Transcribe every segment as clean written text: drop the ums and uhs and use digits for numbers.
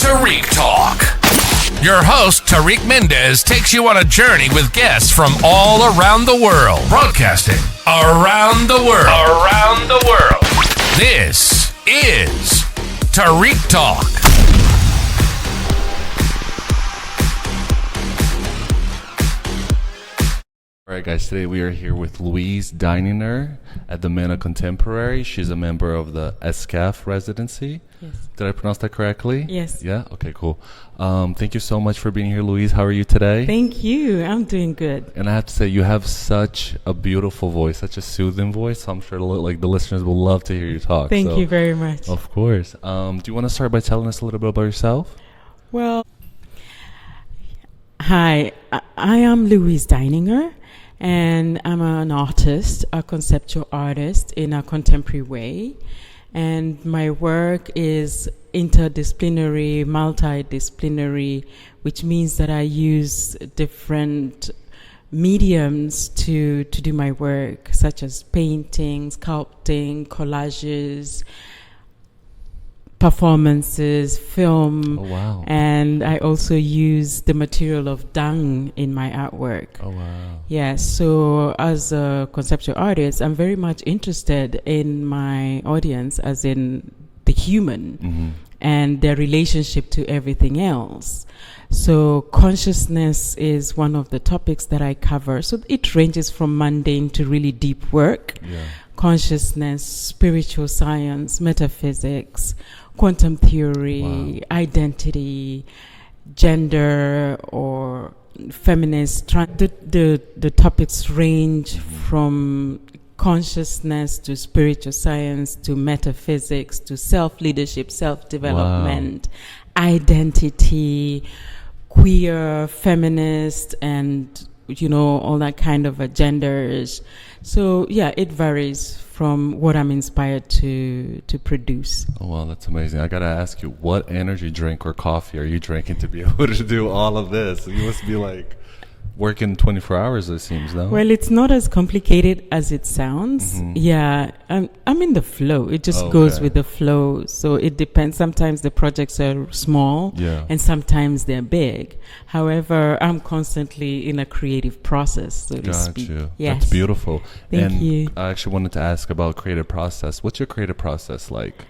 Tariq Talk. Your host, Tariq Mendez, takes you on a journey with guests from all around the world. Broadcasting around the world. Around the world. This is Tariq Talk. All right, guys, today we are here with Louise Deininger at the MENA Contemporary. She's a member of the ESKFF residency. Yes. Did I pronounce that correctly? Yes. Yeah? Okay, cool. Thank you so much for being here, Louise. How are you today? Thank you. I'm doing good. And I have to say, you have such a beautiful voice, such a soothing voice. So I'm sure like the listeners will love to hear you talk. Thank you very much. Of course. Do you want to start by telling us a little bit about yourself? Well, hi. I am Louise Deininger. And I'm an artist, a conceptual artist in a contemporary way. And my work is interdisciplinary, multidisciplinary, which means that I use different mediums to do my work, such as painting, sculpting, collages, performances, film. Oh, wow. And I also use the material of dung in my artwork. Oh, wow. Yeah, so as a conceptual artist, I'm very much interested in my audience, as in the human and their relationship to everything else. So consciousness is one of the topics that I cover. So it ranges from mundane to really deep work. Yeah. Consciousness, spiritual science, metaphysics, quantum theory, identity, gender, or feminist. The topics range from consciousness to spiritual science to metaphysics to self-leadership, self-development, identity, queer, feminist, and all that kind of agendas. So yeah, it varies from what I'm inspired to produce. Oh, wow, that's amazing. I gotta ask you, what energy drink or coffee are you drinking to be able to do all of this? You must be like working 24 hours, it seems, no? Well, it's not as complicated as it sounds. Yeah, I'm in the flow. It just goes with the flow. So it depends. Sometimes the projects are small and sometimes they're big. However, I'm constantly in a creative process, so to speak. You. Yes. That's beautiful. Thank you. I actually wanted to ask about creative process. What's your creative process like?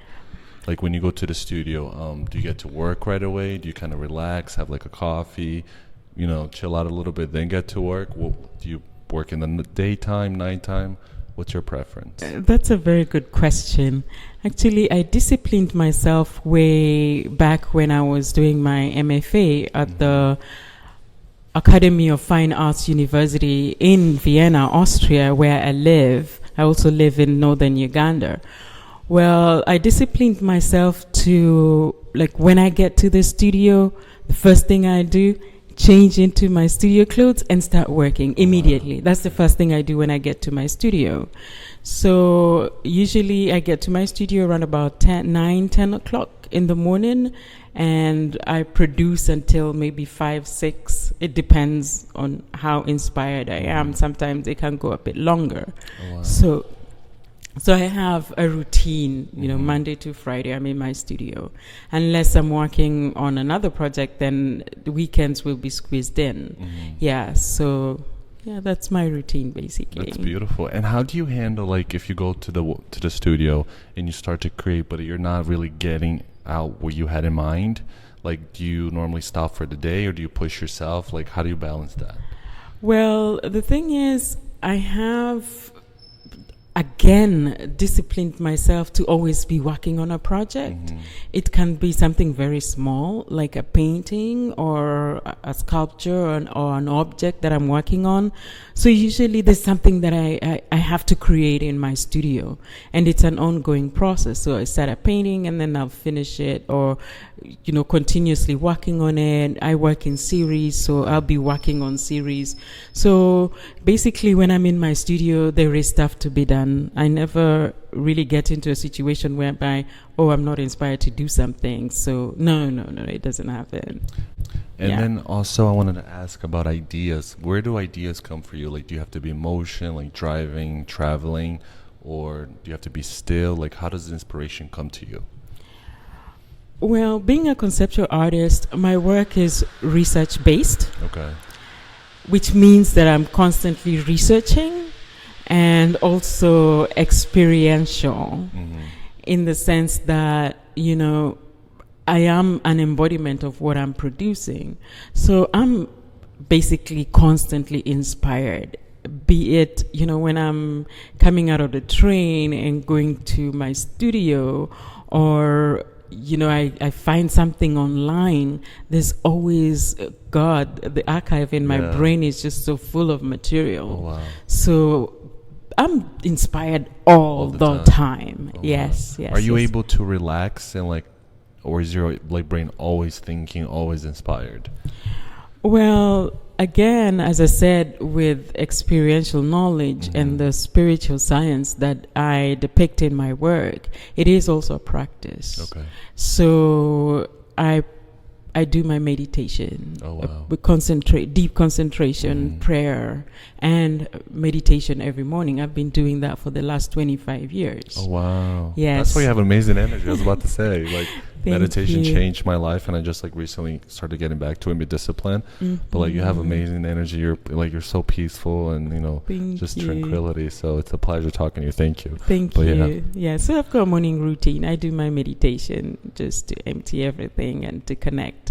Like when you go to the studio, do you get to work right away? Do you kind of relax, have like a coffee, chill out a little bit, then get to work? Do you work in the daytime, nighttime? What's your preference? That's a very good question. Actually, I disciplined myself way back when I was doing my MFA at the Academy of Fine Arts University in Vienna, Austria, where I live. I also live in northern Uganda. Well, I disciplined myself to, like, when I get to the studio, the first thing I do, change into my studio clothes and start working immediately. That's the first thing I do when I get to my studio. So usually I get to my studio around about 10 o'clock in the morning, and I produce until maybe 5, 6. It depends on how inspired I am. Sometimes it can go a bit longer. Oh, wow. So I have a routine, Monday to Friday I'm in my studio. Unless I'm working on another project, then the weekends will be squeezed in. Yeah, so that's my routine basically. That's beautiful. And how do you handle, like, if you go to the studio and you start to create, but you're not really getting out what you had in mind? Like, do you normally stop for the day, or do you push yourself? Like, how do you balance that? Well, the thing is, I have again disciplined myself to always be working on a project. It can be something very small, like a painting or a sculpture or an object that I'm working on. So usually there's something that I have to create in my studio, and it's an ongoing process. So I start a painting and then I'll finish it, or continuously working on it. I work in series, so I'll be working on series. So basically when I'm in my studio, there is stuff to be done. I never really get into a situation whereby, I'm not inspired to do something. So no, it doesn't happen. And then also I wanted to ask about ideas. Where do ideas come for you? Like, do you have to be in motion, like driving, traveling, or do you have to be still? Like, how does inspiration come to you? Well, being a conceptual artist, my work is research-based, Okay. which means that I'm constantly researching and also experiential in the sense that, I am an embodiment of what I'm producing. So I'm basically constantly inspired, be it, when I'm coming out of the train and going to my studio, or, I find something online. There's always God, the archive in my brain is just so full of material. Oh, wow. So I'm inspired all the time. Oh, Yes, wow. yes. Are you yes. able to relax and or is your brain always thinking, always inspired? Well, again, as I said, with experiential knowledge and the spiritual science that I depict in my work, it is also a practice. Okay. So I do my meditation. Oh, wow. Deep concentration, prayer, and meditation every morning. I've been doing that for the last 25 years. Oh, wow. Yes. That's why you have amazing energy. I was about to say, meditation you. changed my life, and I just recently started getting back to it with discipline. But you have amazing energy. You're so peaceful, and just tranquility. So it's a pleasure talking to you. Thank you. Thank you. Yeah. So I've got a morning routine. I do my meditation just to empty everything and to connect.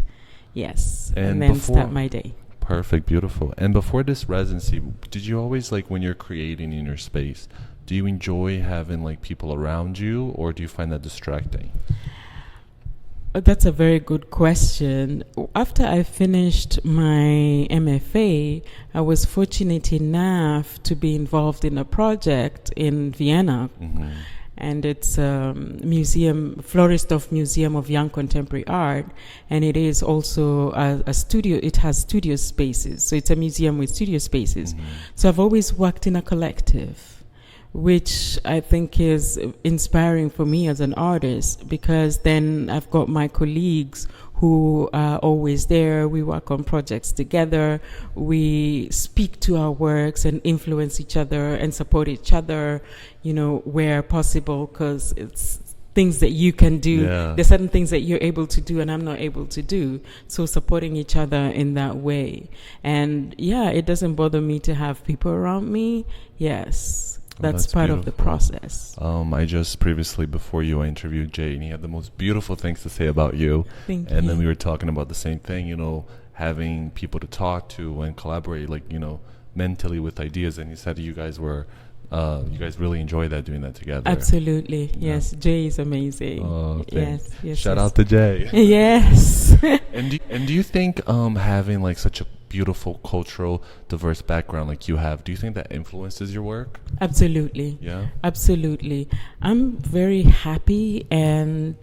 Yes. And then start my day. Perfect. Beautiful. And before this residency, did you always when you're creating in your space, do you enjoy having people around you, or do you find that distracting? That's a very good question. After I finished my MFA, I was fortunate enough to be involved in a project in Vienna. And it's Floridsdorf Museum of Young Contemporary Art, and it is also a studio. It has studio spaces, so it's a museum with studio spaces. So I've always worked in a collective, which I think is inspiring for me as an artist, because then I've got my colleagues who are always there. We work on projects together. We speak to our works and influence each other and support each other, where possible, because it's things that you can do. Yeah. There's certain things that you're able to do and I'm not able to do. So supporting each other in that way. And it doesn't bother me to have people around me. Yes. That's part beautiful. of the process. I just previously, before you, I interviewed Jay, and he had the most beautiful things to say about you. Thank you. And then we were talking about the same thing, having people to talk to and collaborate, mentally with ideas. And he said you guys really enjoy that, doing that together. Absolutely. Yes. Jay is amazing. Oh, thanks. Yes. Shout out to Jay. Yes. And do you think having such a beautiful cultural diverse background you have, do you think that influences your work? Absolutely. Yeah. Absolutely. I'm very happy and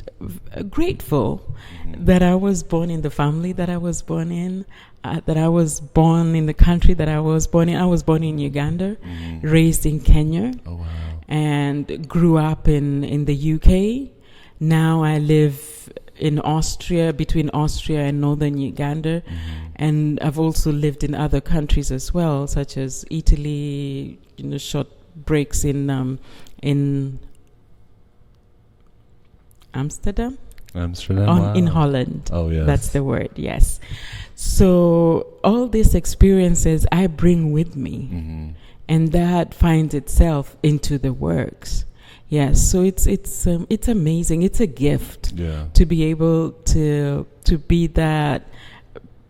grateful that I was born in the family that I was born in, that I was born in the country that I was born in. I was born in Uganda, raised in Kenya. Oh, wow. And grew up in the UK. Now I live in Austria, between Austria and northern Uganda. And I've also lived in other countries as well, such as Italy, short breaks in Amsterdam. In Holland. Oh, yes. That's the word, yes. So all these experiences I bring with me, and that finds itself into the works. Yes, so it's amazing. It's a gift to be able to be that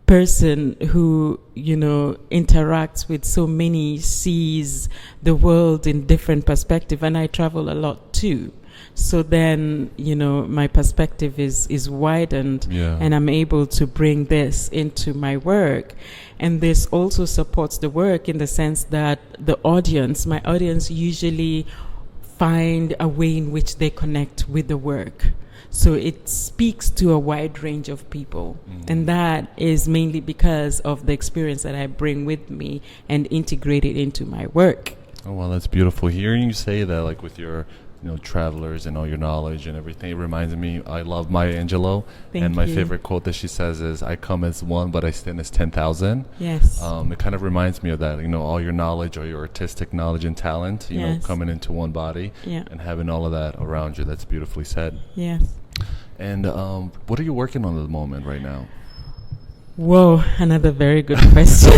person who interacts with so many, sees the world in different perspective, and I travel a lot too. So then, my perspective is widened, and I'm able to bring this into my work. And this also supports the work in the sense that my audience usually find a way in which they connect with the work. So it speaks to a wide range of people. And that is mainly because of the experience that I bring with me and integrate it into my work. Oh, well, that's beautiful. Hearing you say that, with your travelers and all your knowledge and everything, it reminds me, I love Maya Angelou. And my favorite quote that she says is, I come as one, but I stand as 10,000. Yes. It kind of reminds me of that, all your knowledge or your artistic knowledge and talent, coming into one body and having all of that around you. That's beautifully said. Yes. And what are you working on at the moment right now? Whoa, another very good question.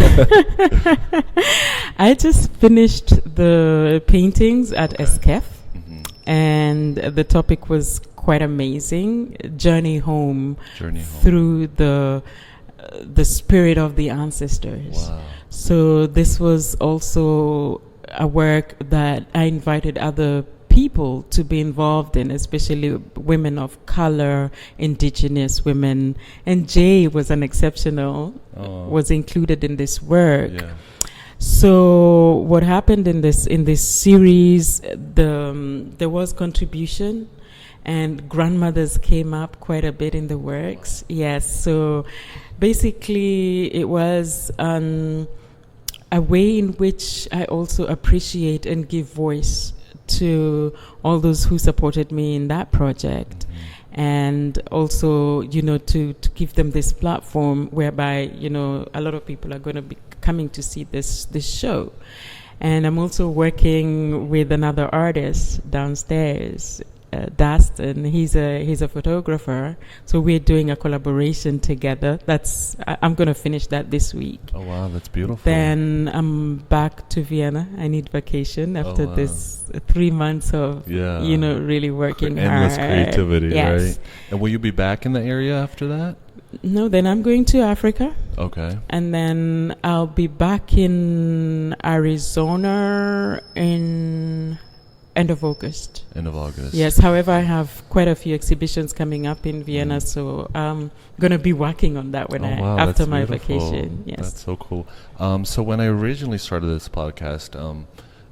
I just finished the paintings at ESKFF, and the topic was quite amazing. Journey home through the spirit of the ancestors. Wow. So this was also a work that I invited other people to be involved in, especially women of color, indigenous women. And Jay was an exceptional, was included in this work. Yeah. So what happened in this series, there was contribution, and grandmothers came up quite a bit in the works. Yes, so basically it was a way in which I also appreciate and give voice to all those who supported me in that project, and also, to give them this platform whereby, a lot of people are going to be coming to see this show. And I'm also working with another artist downstairs, Daston. He's a photographer, so we're doing a collaboration together. I'm going to finish that this week. Oh wow, that's beautiful. Then I'm back to Vienna. I need vacation after this 3 months of really working endless hard. creativity. Yes. Right? And will you be back in the area after that? No, then I'm going to Africa. Okay. And then I'll be back in Arizona in end of August. End of August. Yes, however, I have quite a few exhibitions coming up in Vienna, so I'm going to be working on that after my vacation. Yes. That's so cool. So when I originally started this podcast,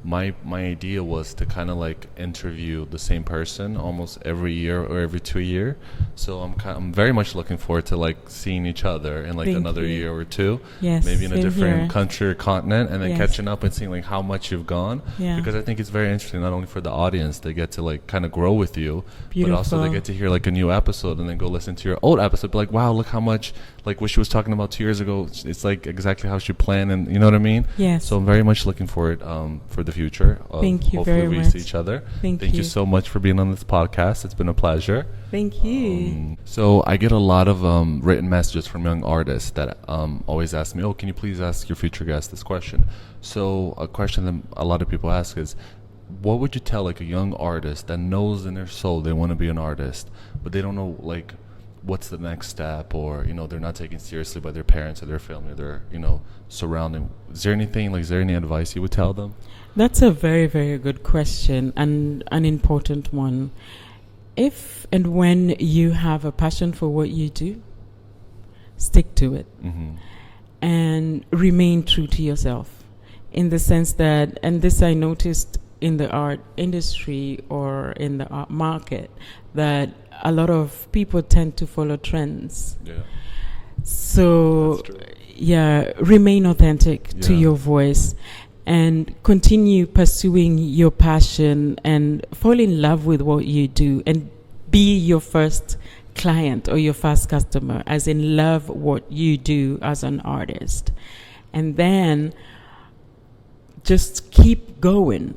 my idea was to kind of like interview the same person almost every year or every 2 years. So I'm very much looking forward to like seeing each other in like another year or two. Yes, maybe in a different country or continent, and then Yes. catching up and seeing like how much you've gone. Yeah. Because I think it's very interesting, not only for the audience, they get to like kind of grow with you, Beautiful. but also they get to hear like a new episode and then go listen to your old episode. Be like, wow, look how much like what she was talking about 2 years ago. It's like exactly how she planned, and you know what I mean. Yes. So I'm very much looking forward for the future. Thank you hopefully very we much. see each other. Thank you you. so much for being on this podcast. It's been a pleasure. Thank you. So I get a lot of written messages from young artists that always ask me, oh, can you please ask your future guest this question? So a question that a lot of people ask is, what would you tell like a young artist that knows in their soul they want to be an artist, but they don't know like what's the next step, or they're not taken seriously by their parents or their family or their surrounding? Is there any advice you would tell them? That's a very, very good question, and an important one. If and when you have a passion for what you do, stick to it and remain true to yourself, in the sense that, and this I noticed in the art industry or in the art market, that a lot of people tend to follow trends. Yeah. So, remain authentic to your voice and continue pursuing your passion and fall in love with what you do, and be your first client or your first customer, as in love what you do as an artist. And then just keep going.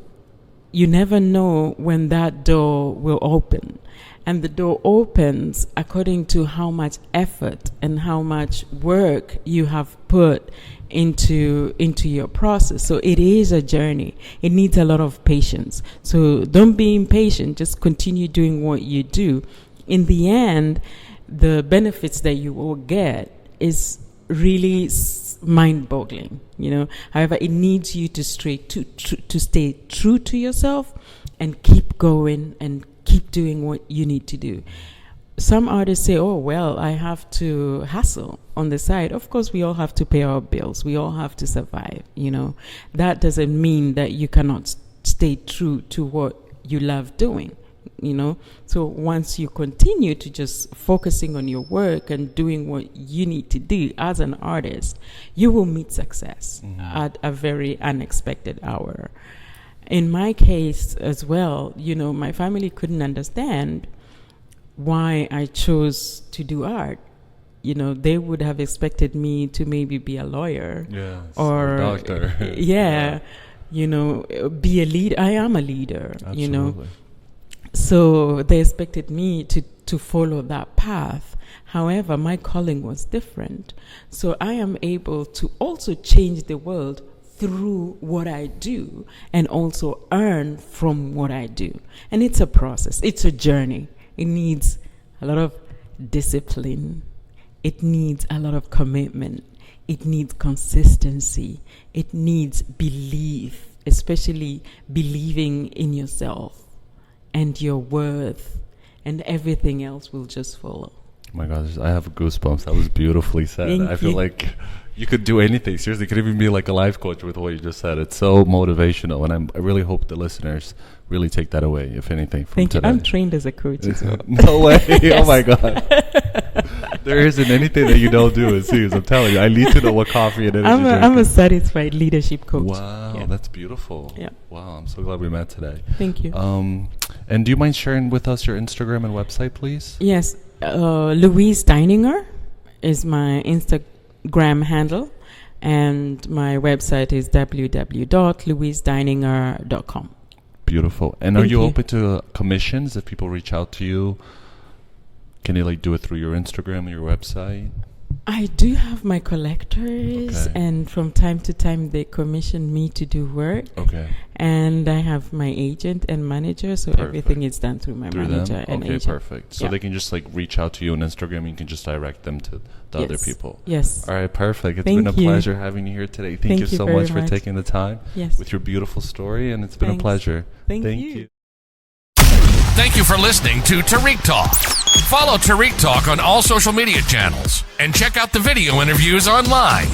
You never know when that door will open. And the door opens according to how much effort and how much work you have put into your process. So it is a journey. It needs a lot of patience. So don't be impatient. Just continue doing what you do. In the end, the benefits that you will get is really mind-boggling. However, it needs you to stay true to yourself and keep going and keep doing what you need to do. Some artists say, oh, well, I have to hustle on the side. Of course, we all have to pay our bills. We all have to survive, That doesn't mean that you cannot stay true to what you love doing, So once you continue to just focusing on your work and doing what you need to do as an artist, you will meet success at a very unexpected hour. In my case as well, my family couldn't understand why I chose to do art. They would have expected me to maybe be a lawyer or a doctor. be a leader. I am a leader, Absolutely. So they expected me to follow that path. However, my calling was different. So I am able to also change the world through what I do and also earn from what I do. And it's a process. It's a journey. It needs a lot of discipline. It needs a lot of commitment. It needs consistency. It needs belief, especially believing in yourself and your worth, and everything else will just follow. Oh my gosh, I have goosebumps. That was beautifully said. Thank I feel you. like you could do anything. Seriously, you could even be like a life coach with what you just said. It's so motivational, and I really hope the listeners really take that away, if anything, from Thank today. you. I'm trained as a coach as well. No way. Oh my God. There isn't anything that you don't do, it seems. I'm telling you. I need to know what coffee and energy I'm drink a is. satisfied leadership coach. Wow, Yeah. that's beautiful. Yeah. Wow, I'm so glad we met today. Thank you. And do you mind sharing with us your Instagram and website, please? Yes, Louise Deininger is my Instagram handle, and my website is www.louisedeininger.com. Beautiful. And are Thank you you. open to commissions if people reach out to you? Can you like do it through your Instagram or your website? I do have my collectors, Okay. and from time to time they commission me to do work. Okay. And I have my agent and manager, so Perfect. everything is done through my Through manager them? and Okay, agent. perfect. So Yeah. they can just like reach out to you on Instagram and you can just direct them to the other Yes. people. Yes. All right, perfect. It's Thank been a you. pleasure having you here today. Thank Thank you you so very much for much. taking the time Yes. with your beautiful story, and it's been Thanks. a pleasure. Thank you. Thank you for listening to Tariq Talk. Follow Tariq Talk on all social media channels and check out the video interviews online.